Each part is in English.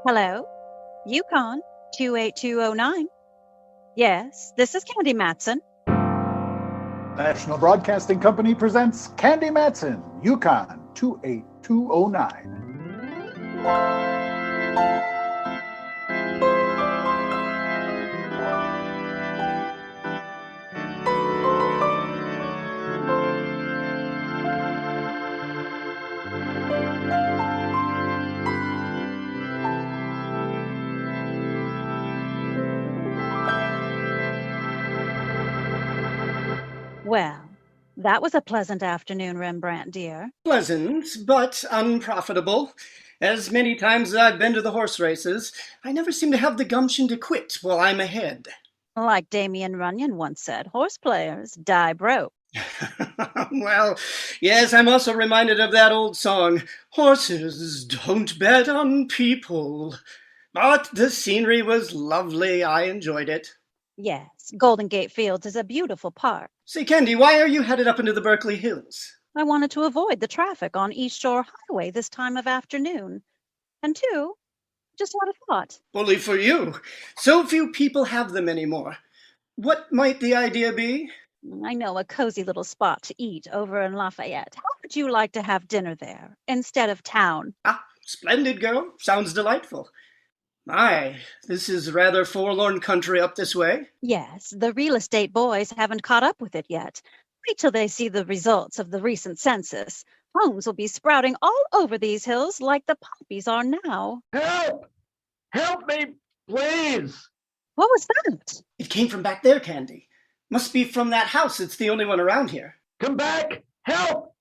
Hello? Yukon 28209. Yes, this is Candy Matson. National Broadcasting Company presents Candy Matson, Yukon 28209. Well, that was a pleasant afternoon, Rembrandt, dear. Pleasant, but unprofitable. As many times as I've been to the horse races, I never seem to have the gumption to quit while I'm ahead. Like Damien Runyon once said, horse players die broke. Well, yes, I'm also reminded of that old song, Horses Don't Bet on People. But the scenery was lovely. I enjoyed it. Yes, Golden Gate Fields is a beautiful park. Say, Candy, why are you headed up into the Berkeley Hills? I wanted to avoid the traffic on East Shore Highway this time of afternoon. And two, just had a thought. Bully for you. So few people have them anymore. What might the idea be? I know a cozy little spot to eat over in Lafayette. How would you like to have dinner there instead of town? Ah, splendid, girl. Sounds delightful. My, this is rather forlorn country up this way. Yes, the real estate boys haven't caught up with it yet. Wait till they see the results of the recent census. Homes will be sprouting all over these hills like the poppies are now. Help! Help me, please! What was that? It came from back there, Candy. Must be from that house. It's the only one around here. Come back! Help!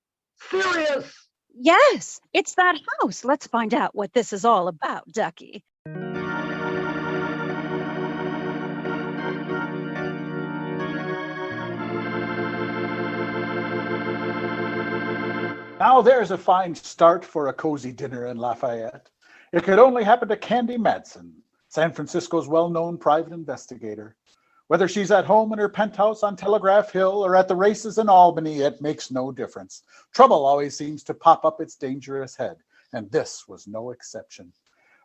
Serious! Yes, it's that house. Let's find out what this is all about, Ducky. Now there's a fine start for a cozy dinner in Lafayette. It could only happen to Candy Matson, San Francisco's well-known private investigator. Whether she's at home in her penthouse on Telegraph Hill or at the races in Albany, it makes no difference. Trouble always seems to pop up its dangerous head, and this was no exception.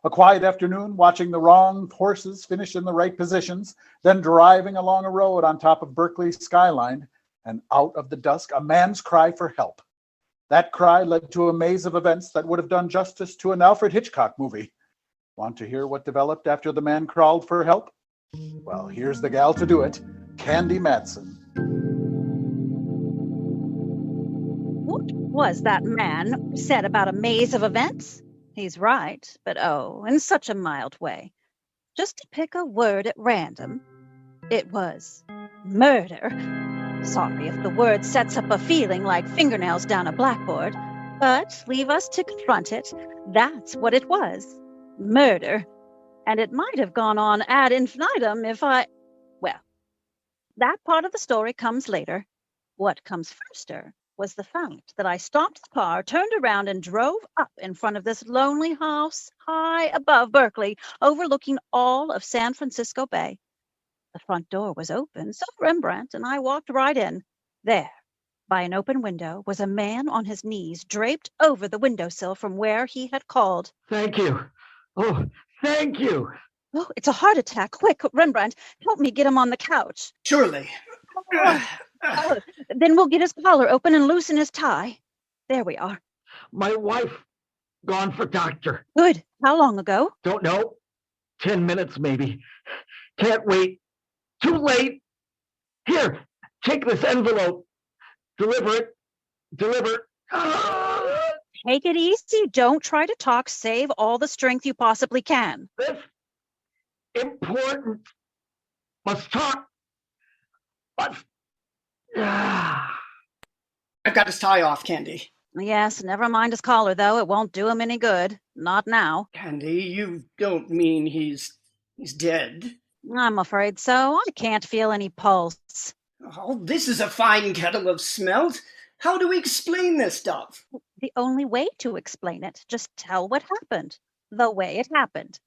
A quiet afternoon, watching the wrong horses finish in the right positions, then driving along a road on top of Berkeley's skyline, and out of the dusk, a man's cry for help. That cry led to a maze of events that would have done justice to an Alfred Hitchcock movie. Want to hear what developed after the man crawled for help? Well, here's the gal to do it, Candy Matson. What was that man said about a maze of events? He's right, but oh, in such a mild way. Just to pick a word at random, it was murder. Sorry if the word sets up a feeling like fingernails down a blackboard, but leave us to confront it. That's what it was. Murder. And it might have gone on ad infinitum if well, that part of the story comes later. What comes firster was the fact that I stopped the car, turned around, and drove up in front of this lonely house high above Berkeley, overlooking all of San Francisco Bay. The front door was open, so Rembrandt and I walked right in. There, by an open window, was a man on his knees, draped over the windowsill from where he had called. Thank you. Oh, thank you. Oh, it's a heart attack. Quick, Rembrandt, help me get him on the couch. Surely. Then we'll get his collar open and loosen his tie. There we are. My wife gone for doctor. Good. How long ago? Don't know. 10 minutes maybe. Can't wait. Too late. Here, take this envelope. Deliver it. Deliver. Take it easy. Don't try to talk. Save all the strength you possibly can. This important. Must talk. Must. I've got his tie off, Candy. Yes, never mind his collar, though. It won't do him any good. Not now. Candy, you don't mean he's dead? I'm afraid so. I can't feel any pulse. Oh, this is a fine kettle of smelt. How do we explain this stuff? The only way to explain it, just tell what happened. The way it happened.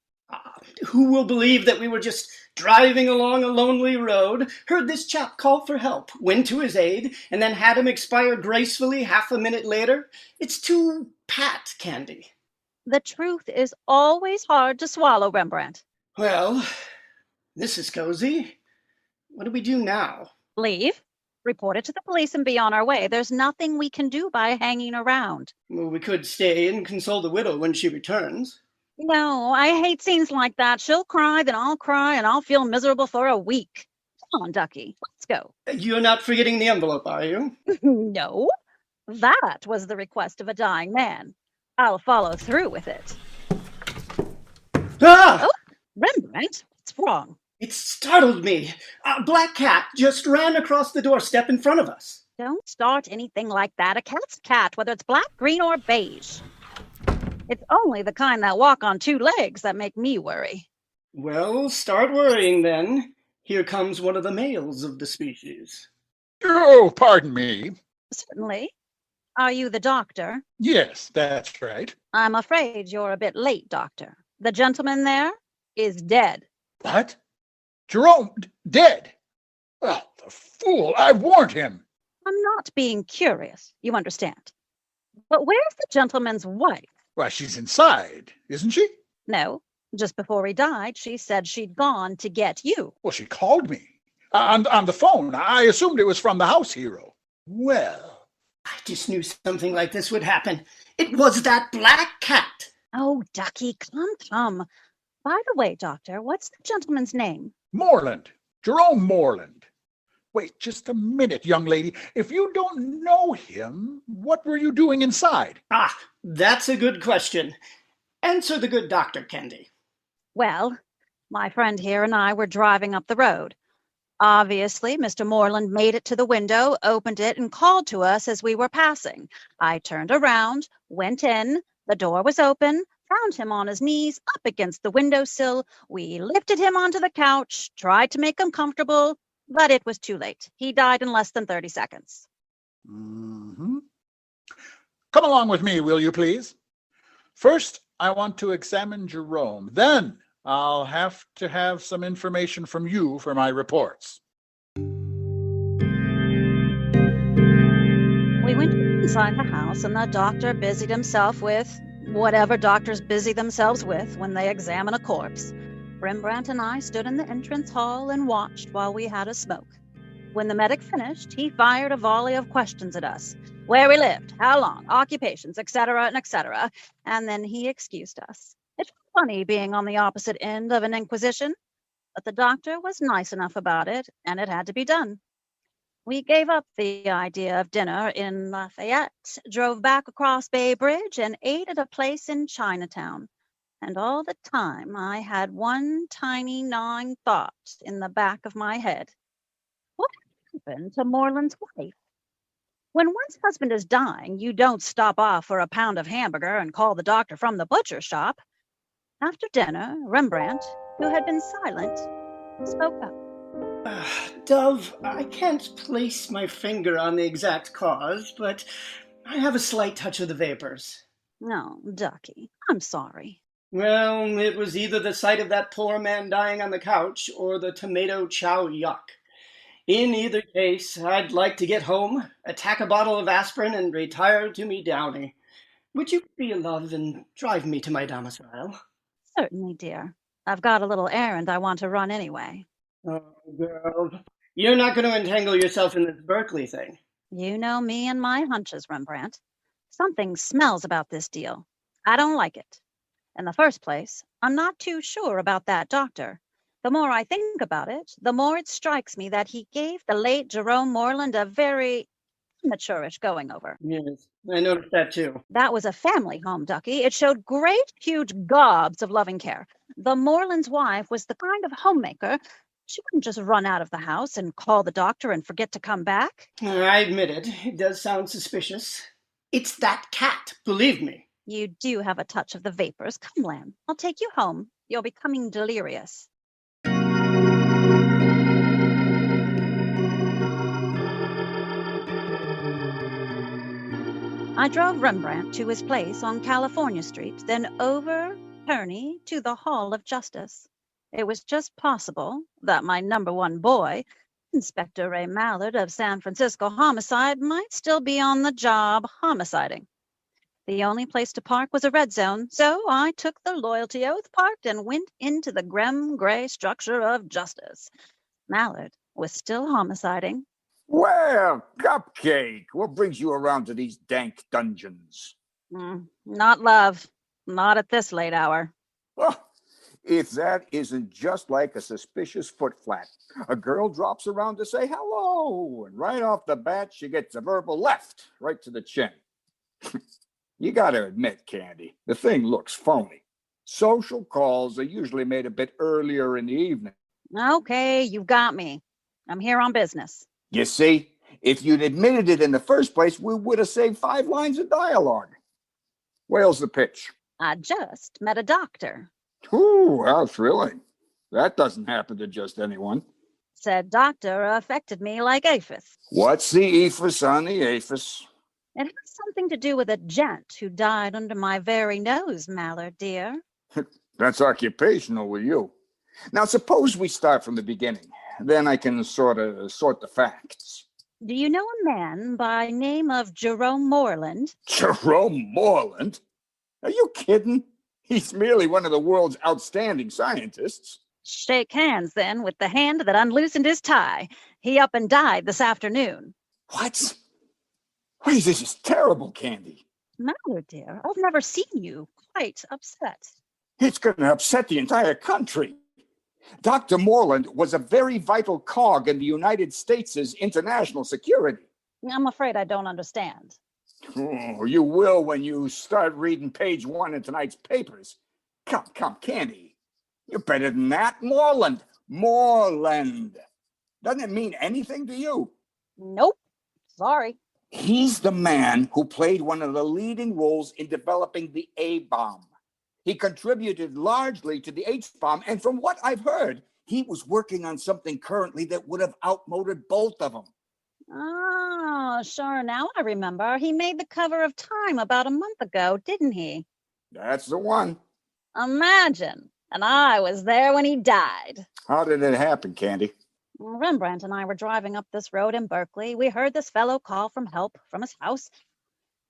Who will believe that we were just driving along a lonely road, heard this chap call for help, went to his aid, and then had him expire gracefully half a minute later? It's too pat, Candy. The truth is always hard to swallow, Rembrandt. Well, this is cozy. What do we do now? Leave, report it to the police, and be on our way. There's nothing we can do by hanging around. Well, we could stay and console the widow when she returns. No, I hate scenes like that. She'll cry, then I'll cry, and I'll feel miserable for a week. Come on, Ducky, let's go. You're not forgetting the envelope, are you? No, that was the request of a dying man. I'll follow through with it. Ah! Oh, Rembrandt, what's wrong? It startled me. A black cat just ran across the doorstep in front of us. Don't start anything like that. A cat's a cat, whether it's black, green, or beige. It's only the kind that walk on two legs that make me worry. Well, start worrying then. Here comes one of the males of the species. Oh, pardon me. Certainly. Are you the doctor? Yes, that's right. I'm afraid you're a bit late, Doctor. The gentleman there is dead. What? Jerome, dead? Oh, the fool. I warned him. I'm not being curious, you understand. But where's the gentleman's wife? Well, she's inside, isn't she? No, just before he died, she said she'd gone to get you. Well, she called me. On the phone. I assumed it was from the house hero. Well. I just knew something like this would happen. It was that black cat. Oh, Ducky, come. By the way, Doctor, what's the gentleman's name? Moreland. Jerome Moreland. Wait just a minute, young lady. If you don't know him, what were you doing inside? Ah, that's a good question. Answer the good doctor, Candy. Well, my friend here and I were driving up the road. Obviously, Mr. Moreland made it to the window, opened it, and called to us as we were passing. I turned around, went in, the door was open, found him on his knees up against the windowsill. We lifted him onto the couch, tried to make him comfortable, but it was too late. He died in less than 30 seconds. Mm-hmm. Come along with me, will you please? First, I want to examine Jerome. Then I'll have to have some information from you for my reports. We went inside the house, and the doctor busied himself with whatever doctors busy themselves with when they examine a corpse. Rembrandt and I stood in the entrance hall and watched while we had a smoke. When the medic finished, he fired a volley of questions at us. Where we lived, how long, occupations, etc., and then he excused us. It was funny being on the opposite end of an inquisition, but the doctor was nice enough about it, and it had to be done. We gave up the idea of dinner in Lafayette, drove back across Bay Bridge, and ate at a place in Chinatown. And all the time I had one tiny gnawing thought in the back of my head. What happened to Moreland's wife? When one's husband is dying, you don't stop off for a pound of hamburger and call the doctor from the butcher shop. After dinner, Rembrandt, who had been silent, spoke up. Dove, I can't place my finger on the exact cause, but I have a slight touch of the vapors. No, Ducky, I'm sorry. Well, it was either the sight of that poor man dying on the couch or the tomato chow yuck. In either case, I'd like to get home, attack a bottle of aspirin, and retire to me downy. Would you be a love and drive me to my domicile? Certainly, dear. I've got a little errand I want to run anyway. Oh, girl, you're not going to entangle yourself in this Berkeley thing. You know me and my hunches, Rembrandt. Something smells about this deal. I don't like it. In the first place, I'm not too sure about that doctor. The more I think about it, the more it strikes me that he gave the late Jerome Moreland a very amateurish going-over. Yes, I noticed that too. That was a family home, Ducky. It showed great, huge gobs of loving care. The Moreland's wife was the kind of homemaker. She wouldn't just run out of the house and call the doctor and forget to come back. I admit it. It does sound suspicious. It's that cat, believe me. You do have a touch of the vapors. Come, Lamb. I'll take you home. You're becoming delirious. I drove Rembrandt to his place on California Street, then over attorney to the Hall of Justice. It was just possible that my number one boy, Inspector Ray Mallard of San Francisco Homicide, might still be on the job homiciding. The only place to park was a red zone, so I took the loyalty oath, parked, and went into the grim gray structure of justice. Mallard was still homiciding. Well, Cupcake, what brings you around to these dank dungeons? Not love. Not at this late hour. Oh, if that isn't just like a suspicious foot flat. A girl drops around to say hello, and right off the bat, she gets a verbal left right to the chin. You gotta admit, Candy, the thing looks phony. Social calls are usually made a bit earlier in the evening. Okay, you got me. I'm here on business. You see, if you'd admitted it in the first place, we would have saved 5 lines of dialogue. Where's the pitch? I just met a doctor. Ooh, how thrilling. That doesn't happen to just anyone. Said doctor affected me like aphis. What's the ephus on the aphis? It has something to do with a gent who died under my very nose, Mallard, dear. That's occupational with you. Now, suppose we start from the beginning. Then I can sort the facts. Do you know a man by name of Jerome Moreland? Jerome Moreland? Are you kidding? He's merely one of the world's outstanding scientists. Shake hands, then, with the hand that unloosened his tie. He up and died this afternoon. What? Wait, this is terrible, Candy. Mallard, dear, I've never seen you quite upset. It's going to upset the entire country. Dr. Moreland was a very vital cog in the United States' international security. I'm afraid I don't understand. Oh, you will when you start reading page 1 in tonight's papers. Come, Candy. You're better than that. Moreland. Doesn't it mean anything to you? Nope. Sorry. He's the man who played one of the leading roles in developing the A-bomb. He contributed largely to the H-bomb, and from what I've heard, he was working on something currently that would have outmoded both of them. Oh, sure, now I remember. He made the cover of Time about a month ago, didn't he? That's the one. Imagine. And I was there when he died. How did it happen, Candy? Rembrandt and I were driving up this road in Berkeley. We heard this fellow call from help from his house.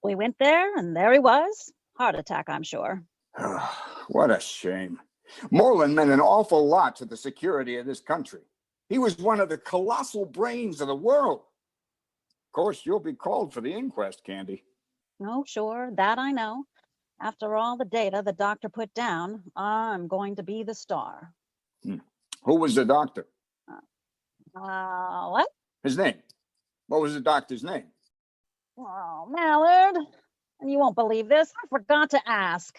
We went there, and there he was. Heart attack, I'm sure. What a shame. Moreland meant an awful lot to the security of this country. He was one of the colossal brains of the world. Of course, you'll be called for the inquest, Candy. Oh, sure, that I know. After all the data the doctor put down, I'm going to be the star. Who was the doctor? What? His name. What was the doctor's name? Oh, Mallard. And you won't believe this. I forgot to ask.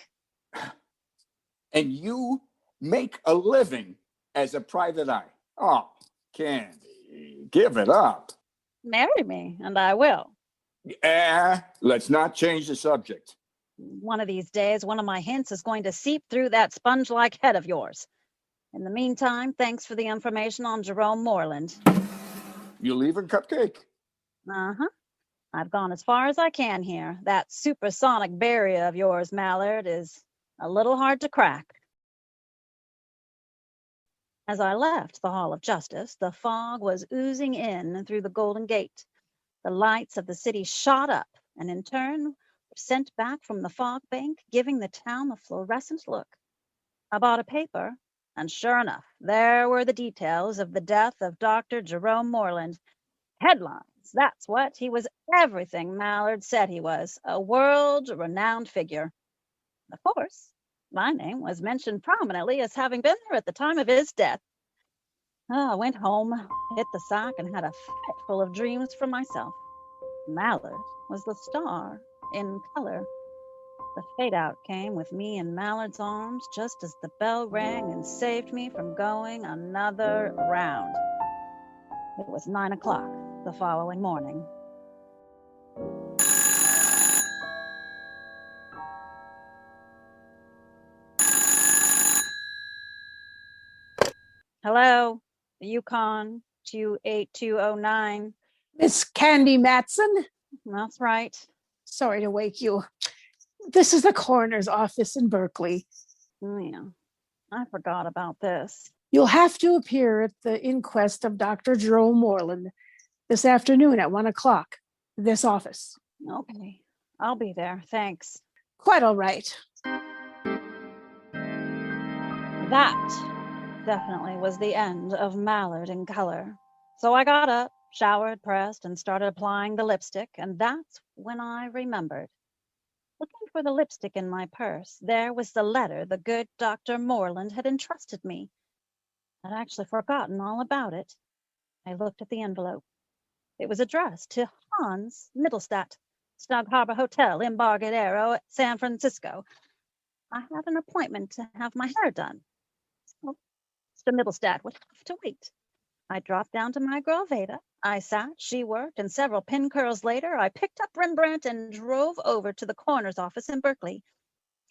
And you make a living as a private eye. Oh, Candy, give it up. Marry me, and I will. Let's not change the subject. One of these days, one of my hints is going to seep through that sponge-like head of yours. In the meantime, thanks for the information on Jerome Moreland. You leaving, Cupcake? Uh-huh. I've gone as far as I can here. That supersonic barrier of yours, Mallard, is a little hard to crack. As I left the Hall of Justice, the fog was oozing in through the Golden Gate. The lights of the city shot up and in turn were sent back from the fog bank, giving the town a fluorescent look. I bought a paper, and sure enough, there were the details of the death of Dr. Jerome Moreland. Headlines, that's what. He was everything Mallard said he was, a world-renowned figure. Of course, my name was mentioned prominently as having been there at the time of his death. I went home, hit the sack, and had a fit full of dreams for myself. Mallard was the star in color. The fade-out came with me in Mallard's arms just as the bell rang and saved me from going another round. It was 9 o'clock the following morning. Hello, Yukon 28209. Miss Candy Matson? That's right. Sorry to wake you. This is the coroner's office in Berkeley. Yeah, I forgot about this. You'll have to appear at the inquest of Dr. Jerome Moreland this afternoon at 1 o'clock. This office. Okay, I'll be there. Thanks. Quite all right. That definitely was the end of Mallard in color. So I got up, showered, pressed, and started applying the lipstick, and that's when I remembered. Looking for the lipstick in my purse, there was the letter the good Dr. Moreland had entrusted me. I'd actually forgotten all about it. I looked at the envelope. It was addressed to Hans Mittelstadt, Snug Harbor Hotel, Embarcadero, San Francisco. I had an appointment to have my hair done. So Mr. Mittelstadt would have to wait. I dropped down to my girl Veda. I sat, she worked, and several pin curls later, I picked up Rembrandt and drove over to the coroner's office in Berkeley.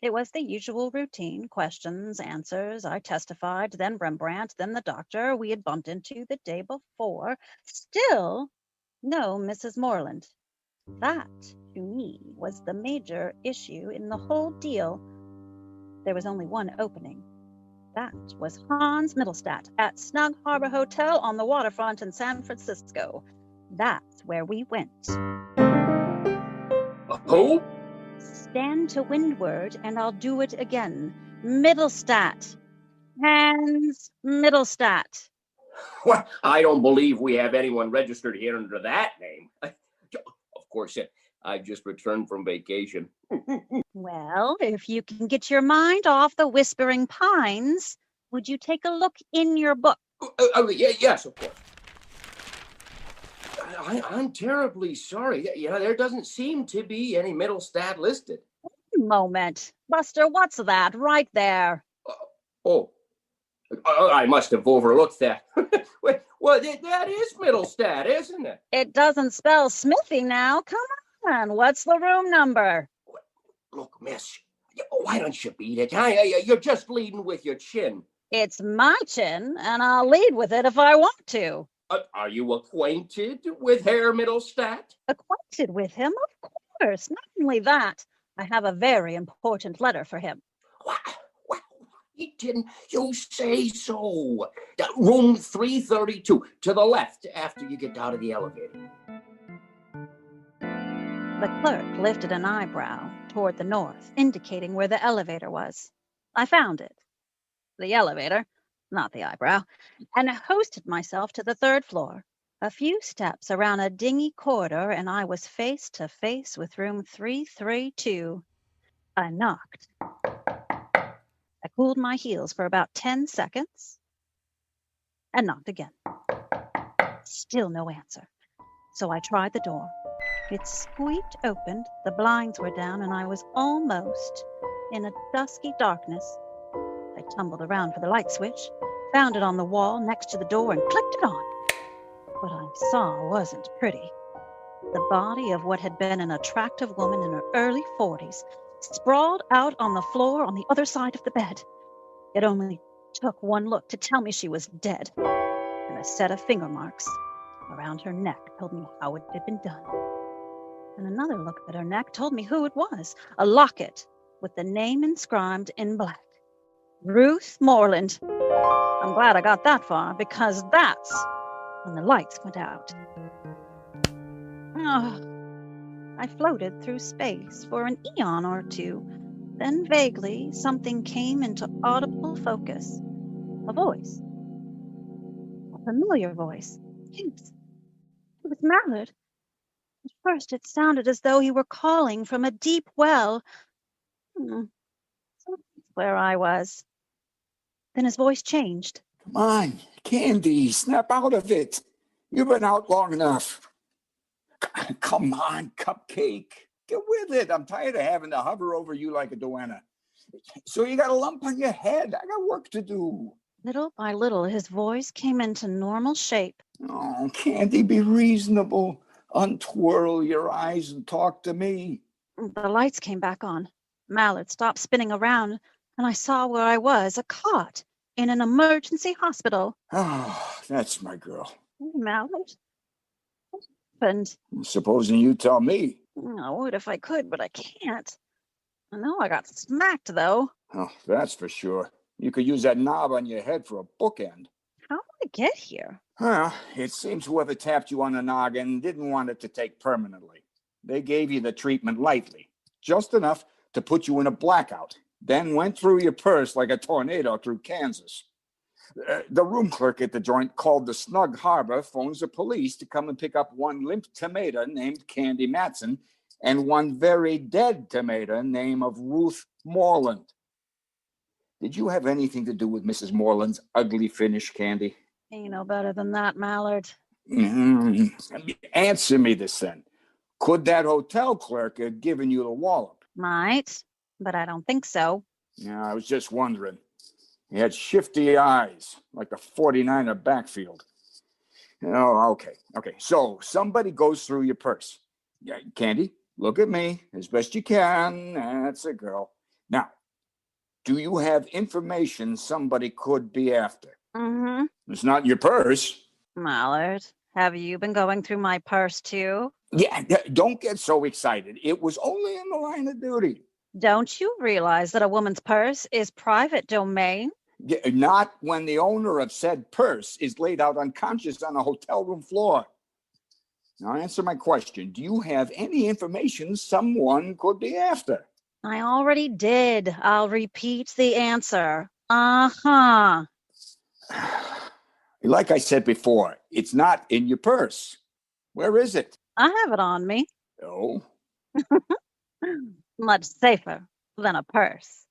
It was the usual routine, questions, answers. I testified, then Rembrandt, then the doctor we had bumped into the day before. Still, no Mrs. Moreland. That, to me, was the major issue in the whole deal. There was only one opening. That was Hans Mittelstadt at Snug Harbor Hotel on the waterfront in San Francisco. That's where we went. Who? Stand to windward, and I'll do it again. Mittelstadt. Hans Mittelstadt. Well, I don't believe we have anyone registered here under that name. Of course, I've just returned from vacation. Well, if you can get your mind off the Whispering Pines, would you take a look in your book? Yes, of course. I'm terribly sorry. There doesn't seem to be any Mittelstadt listed. Moment. Buster, what's that right there? I must have overlooked that. Well, that is Mittelstadt, isn't it? It doesn't spell Smithy now. Come on. What's the room number? Look, miss, why don't you beat it? You're just leading with your chin. It's my chin, and I'll lead with it if I want to. Are you acquainted with Herr Mittelstadt? Acquainted with him? Of course. Not only that, I have a very important letter for him. Well, didn't you say so? Room 332, to the left after you get out of the elevator. The clerk lifted an eyebrow toward the north, indicating where the elevator was. I found it. The elevator, not the eyebrow, and hosted myself to the third floor. A few steps around a dingy corridor, and I was face to face with room 332. I knocked. I cooled my heels for about 10 seconds and knocked again. Still no answer. So I tried the door. It squeaked open, the blinds were down, and I was almost in a dusky darkness. I tumbled around for the light switch, found it on the wall next to the door, and clicked it on. What I saw wasn't pretty. The body of what had been an attractive woman in her early 40s sprawled out on the floor on the other side of the bed. It only took one look to tell me she was dead, and a set of finger marks around her neck told me how it had been done. And another look at her neck told me who it was, a locket with the name inscribed in black. Ruth Moreland. I'm glad I got that far, because that's when the lights went out. I floated through space for an eon or two. Then vaguely, something came into audible focus. A voice. A familiar voice. Yes, it was Mallard. At first, it sounded as though he were calling from a deep well. So that's where I was. Then his voice changed. Come on, Candy, snap out of it. You've been out long enough. Come on, Cupcake. Get with it. I'm tired of having to hover over you like a duenna. So you got a lump on your head. I got work to do. Little by little, his voice came into normal shape. Oh, Candy, be reasonable. Untwirl your eyes and talk to me. The lights came back on. Mallard stopped spinning around, and I saw where I was, a cot in an emergency hospital. Oh, that's my girl. Mallard? What happened? Supposing you tell me. I would if I could, but I can't. I know I got smacked, though. Oh, that's for sure. You could use that knob on your head for a bookend. How did I get here? Well, it seems whoever tapped you on the noggin didn't want it to take permanently. They gave you the treatment lightly, just enough to put you in a blackout, then went through your purse like a tornado through Kansas. The room clerk at the joint called the Snug Harbor, phones the police to come and pick up one limp tomato named Candy Matson and one very dead tomato named of Ruth Moreland. Did you have anything to do with Mrs. Moreland's ugly finish, Candy? You know better than that, Mallard. Answer me this then. Could that hotel clerk have given you the wallop? Might, but I don't think so. Yeah, I was just wondering. He had shifty eyes, like the 49er backfield. Oh, okay. So somebody goes through your purse. Yeah, Candy, look at me as best you can. That's a girl. Now, do you have information somebody could be after? Mm-hmm. It's not your purse. Mallard, have you been going through my purse too? Yeah, don't get so excited. It was only in the line of duty. Don't you realize that a woman's purse is private domain? Yeah, not when the owner of said purse is laid out unconscious on a hotel room floor. Now answer my question. Do you have any information someone could be after? I already did. I'll repeat the answer. Uh-huh. Like I said before, it's not in your purse. Where is it? I have it on me. Oh. Much safer than a purse.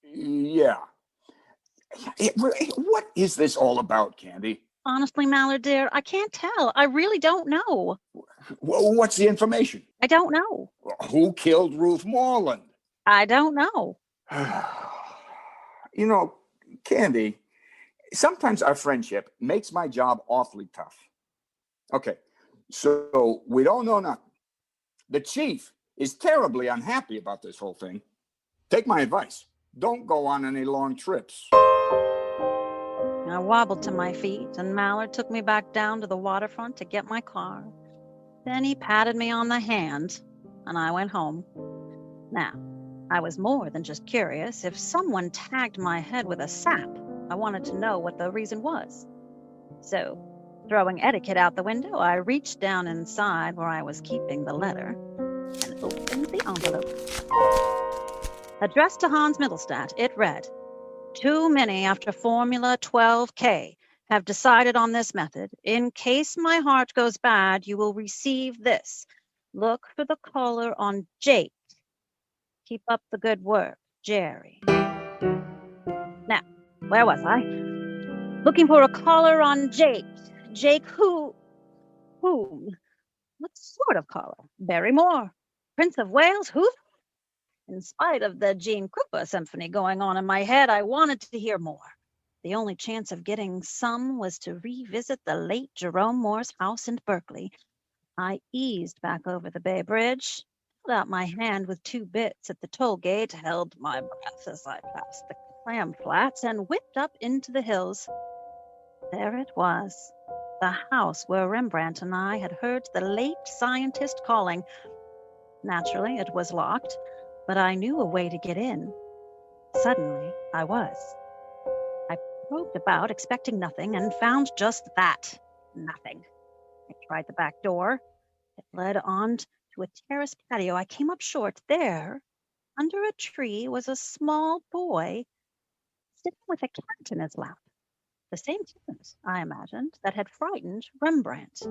Yeah. What is this all about, Candy? Honestly, Mallard, dear, I can't tell. I really don't know. Well, what's the information? I don't know. Who killed Ruth Moreland? I don't know. You know, Candy, sometimes our friendship makes my job awfully tough. Okay, so we don't know nothing. The chief is terribly unhappy about this whole thing. Take my advice. Don't go on any long trips. I wobbled to my feet, and Mallard took me back down to the waterfront to get my car. Then he patted me on the hand, and I went home. Now, I was more than just curious. If someone tagged my head with a sap, I wanted to know what the reason was. So, throwing etiquette out the window, I reached down inside where I was keeping the letter and opened the envelope. Addressed to Hans Mittelstadt, it read, "Too many after Formula 12K have decided on this method. In case my heart goes bad, you will receive this. Look for the collar on Jake. Keep up the good work, Jerry." Now, where was I? Looking for a collar on Jake. Jake who? Whom? What sort of collar? Barrymore? Prince of Wales? Who? In spite of the Jean Krupa symphony going on in my head, I wanted to hear more. The only chance of getting some was to revisit the late Jerome Moore's house in Berkeley. I eased back over the Bay Bridge, held out my hand with 2 bits at the toll gate, held my breath as I passed the clam flats, and whipped up into the hills. There it was, the house where Rembrandt and I had heard the late scientist calling. Naturally, it was locked, but I knew a way to get in. Suddenly, I was. I probed about, expecting nothing, and found just that, nothing. I tried the back door. It led on to a terrace patio. I came up short. There, under a tree, was a small boy sitting with a cat in his lap. The same cat, I imagined, that had frightened Rembrandt.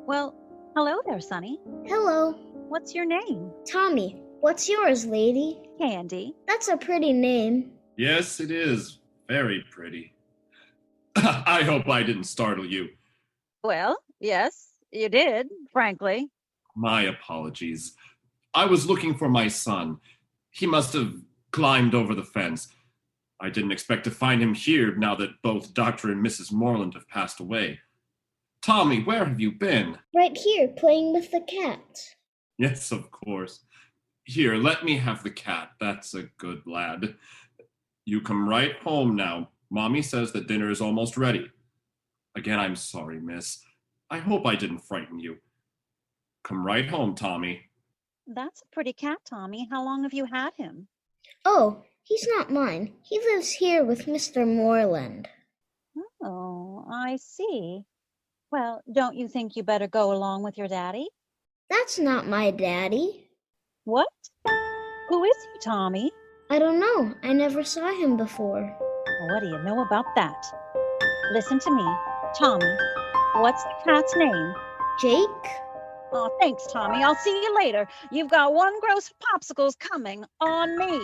Well, hello there, Sonny. Hello. What's your name? Tommy. What's yours, lady? Candy. That's a pretty name. Yes, it is. Very pretty. I hope I didn't startle you. Well, yes, you did, frankly. My apologies. I was looking for my son. He must have climbed over the fence. I didn't expect to find him here now that both Dr. and Mrs. Moreland have passed away. Tommy, where have you been? Right here, playing with the cat. Yes, of course. Here, let me have the cat. That's a good lad. You come right home now. Mommy says that dinner is almost ready. Again, I'm sorry, miss. I hope I didn't frighten you. Come right home, Tommy. That's a pretty cat, Tommy. How long have you had him? Oh, he's not mine. He lives here with Mr. Moreland. Oh, I see. Well, don't you think you better go along with your daddy? That's not my daddy. What? Who is he, Tommy? I don't know. I never saw him before. What do you know about that? Listen to me. Tommy, what's the cat's name? Jake? Oh, thanks, Tommy. I'll see you later. You've got one gross of popsicles coming on me.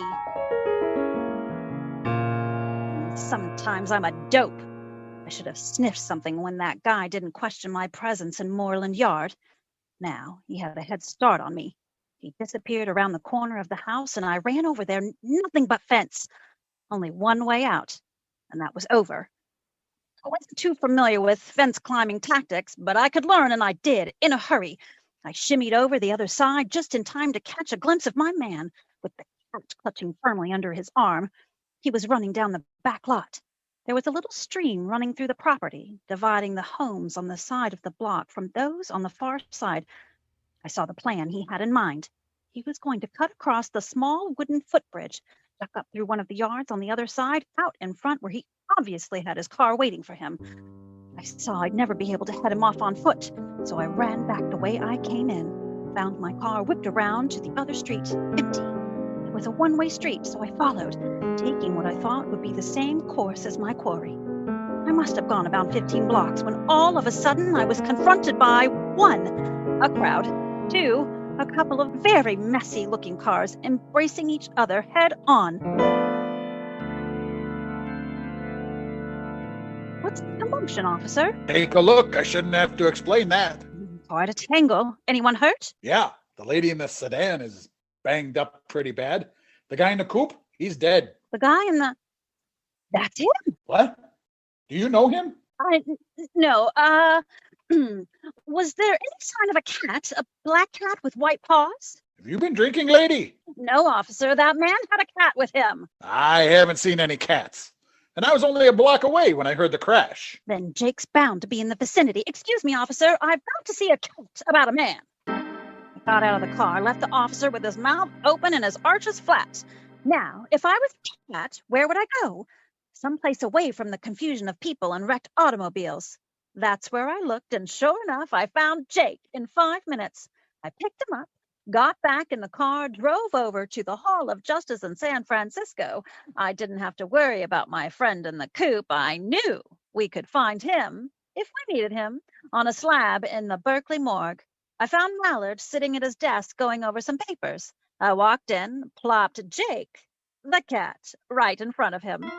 Sometimes I'm a dope. I should have sniffed something when that guy didn't question my presence in Moreland Yard. Now, he had a head start on me. He disappeared around the corner of the house, and I ran over there, nothing but fence. Only one way out, and that was over. I wasn't too familiar with fence climbing tactics, but I could learn, and I did, in a hurry. I shimmied over the other side just in time to catch a glimpse of my man, with the cat clutching firmly under his arm. He was running down the back lot. There was a little stream running through the property, dividing the homes on the side of the block from those on the far side. I saw the plan he had in mind. He was going to cut across the small wooden footbridge, duck up through one of the yards on the other side, out in front where he obviously had his car waiting for him. I saw I'd never be able to head him off on foot, so I ran back the way I came in, found my car whipped around to the other street, empty. It was a one-way street, so I followed, taking what I thought would be the same course as my quarry. I must have gone about 15 blocks when all of a sudden I was confronted by 1, a crowd, 2, a couple of very messy-looking cars embracing each other head-on. What's the commotion, officer? Take a look. I shouldn't have to explain that. Quite a tangle. Anyone hurt? Yeah, the lady in the sedan is banged up pretty bad. The guy in the coupe, he's dead. The guy in the... That's him. What? Do you know him? No, was there any sign of a cat, a black cat with white paws? Have you been drinking, lady? No, officer, that man had a cat with him. I haven't seen any cats. And I was only a block away when I heard the crash. Then Jake's bound to be in the vicinity. Excuse me, officer, I've got to see a cat about a man. I got out of the car, left the officer with his mouth open and his arches flat. Now, if I was a cat, where would I go? Someplace away from the confusion of people and wrecked automobiles. That's where I looked, and sure enough, I found Jake in 5 minutes. I picked him up, got back in the car, drove over to the Hall of Justice in San Francisco. I didn't have to worry about my friend in the coupe. I knew we could find him, if we needed him, on a slab in the Berkeley morgue. I found Mallard sitting at his desk going over some papers. I walked in, plopped Jake, the cat, right in front of him.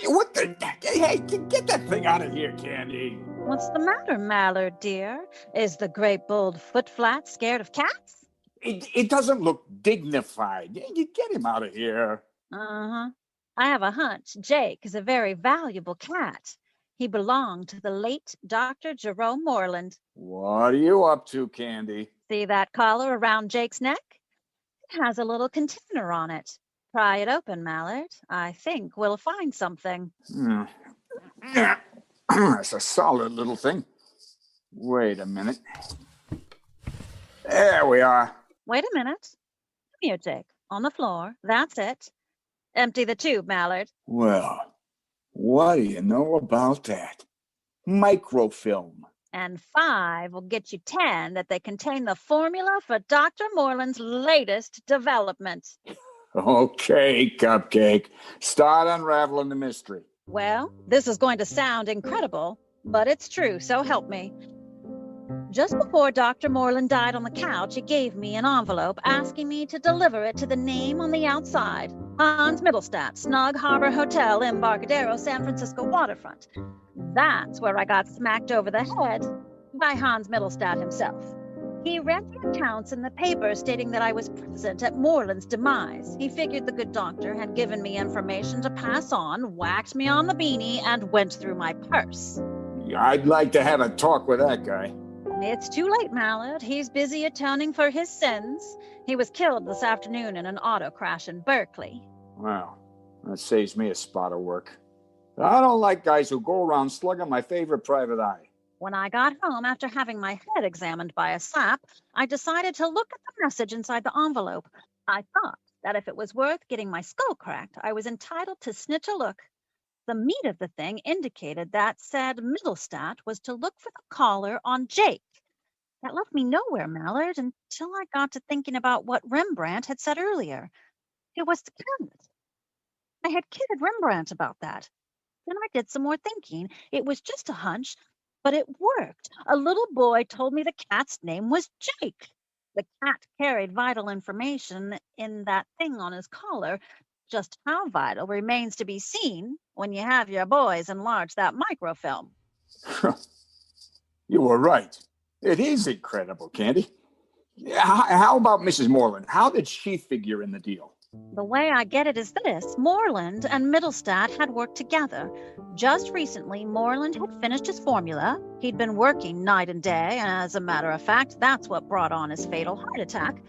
What the? Hey, get that thing out of here, Candy. What's the matter, Mallard, dear? Is the great bold footflat scared of cats? It doesn't look dignified. You get him out of here. Uh-huh. I have a hunch Jake is a very valuable cat. He belonged to the late Dr. Jerome Moreland. What are you up to, Candy? See that collar around Jake's neck? It has a little container on it. Pry it open, Mallard. I think we'll find something. That's a solid little thing. Wait a minute. There we are. Wait a minute. Come here, Jake. On the floor. That's it. Empty the tube, Mallard. Well, what do you know about that? Microfilm. And 5 will get you 10 that they contain the formula for Dr. Moreland's latest development. Okay, Cupcake. Start unraveling the mystery. Well, this is going to sound incredible, but it's true, so help me. Just before Dr. Moreland died on the couch, he gave me an envelope asking me to deliver it to the name on the outside. Hans Mittelstadt, Snug Harbor Hotel, Embarcadero, San Francisco waterfront. That's where I got smacked over the head by Hans Mittelstadt himself. He read the accounts in the paper stating that I was present at Moreland's demise. He figured the good doctor had given me information to pass on, whacked me on the beanie, and went through my purse. I'd like to have a talk with that guy. It's too late, Mallard. He's busy atoning for his sins. He was killed this afternoon in an auto crash in Berkeley. Well, that saves me a spot of work. I don't like guys who go around slugging my favorite private eye. When I got home after having my head examined by a sap, I decided to look at the message inside the envelope. I thought that if it was worth getting my skull cracked, I was entitled to snitch a look. The meat of the thing indicated that said Middlestat was to look for the collar on Jake. That left me nowhere, Mallard, until I got to thinking about what Rembrandt had said earlier. It was the cat. I had kidded Rembrandt about that. Then I did some more thinking. It was just a hunch, but it worked. A little boy told me the cat's name was Jake. The cat carried vital information in that thing on his collar. Just how vital remains to be seen when you have your boys enlarge that microfilm. You were right. It is incredible, Candy. How about Mrs. Moreland? How did she figure in the deal? The way I get it is this. Moreland and Middlestat had worked together. Just recently, Moreland had finished his formula. He'd been working night and day, and as a matter of fact, that's what brought on his fatal heart attack.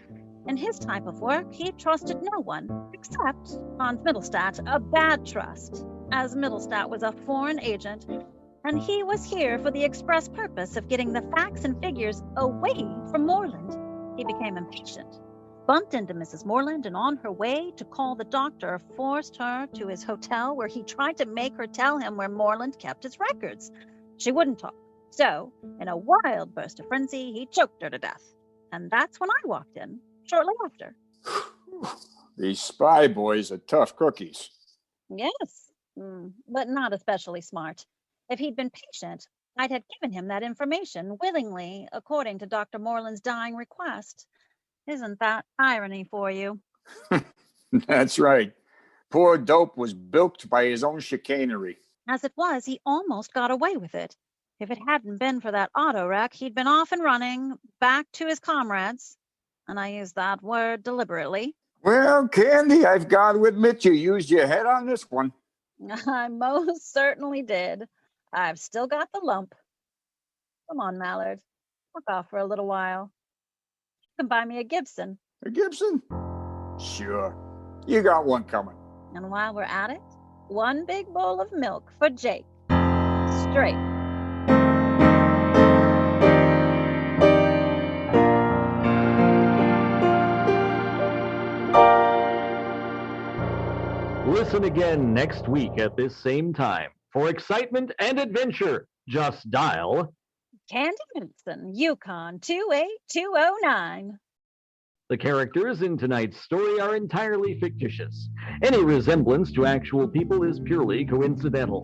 In his type of work, he trusted no one, except Hans Middlestat, a bad trust, as Middlestat was a foreign agent, and he was here for the express purpose of getting the facts and figures away from Moreland. He became impatient, bumped into Mrs. Moreland, and on her way to call the doctor, forced her to his hotel, where he tried to make her tell him where Moreland kept his records. She wouldn't talk. So, in a wild burst of frenzy, he choked her to death. And that's when I walked in, shortly after. These spy boys are tough cookies. Yes, but not especially smart. If he'd been patient, I'd have given him that information willingly, according to Dr. Moreland's dying request. Isn't that irony for you? That's right. Poor Dope was bilked by his own chicanery. As it was, he almost got away with it. If it hadn't been for that auto wreck, he'd been off and running, back to his comrades. And I use that word deliberately. Well, Candy, I've got to admit you used your head on this one. I most certainly did. I've still got the lump. Come on, Mallard. Look off for a little while. You can buy me a Gibson. A Gibson? Sure. You got one coming. And while we're at it, one big bowl of milk for Jake. Straight. Listen again next week at this same time. For excitement and adventure, just dial Candy Matson, Yukon 28209. The characters in tonight's story are entirely fictitious. Any resemblance to actual people is purely coincidental.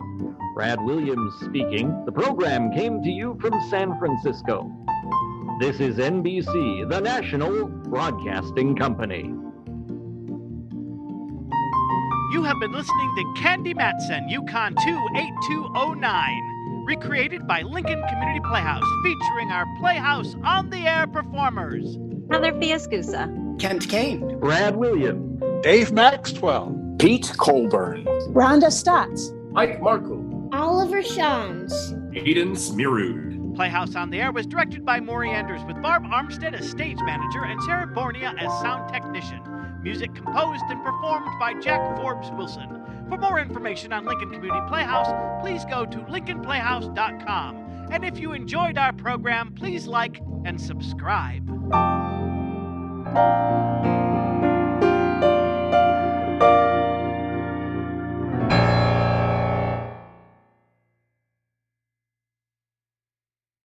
Brad Williams speaking. The program came to you from San Francisco. This is NBC, the National Broadcasting Company. You have been listening to Candy Matson, Yukon 28209, recreated by Lincoln Community Playhouse, featuring our Playhouse on the Air performers. Heather Villaescusa. Kent Cain. Brad Williams. Dave Maxwell. Pete Colburn. Rhonda Staats. Mike Marcou. Oliver Schams. Aiden Smerud. Playhouse on the Air was directed by Morrie Enders, with Barb Armstead as stage manager and Sara Bournia as sound technician. Music composed and performed by Jack Forbes Wilson. For more information on Lincoln Community Playhouse, please go to lincolnplayhouse.com. And if you enjoyed our program, please like and subscribe.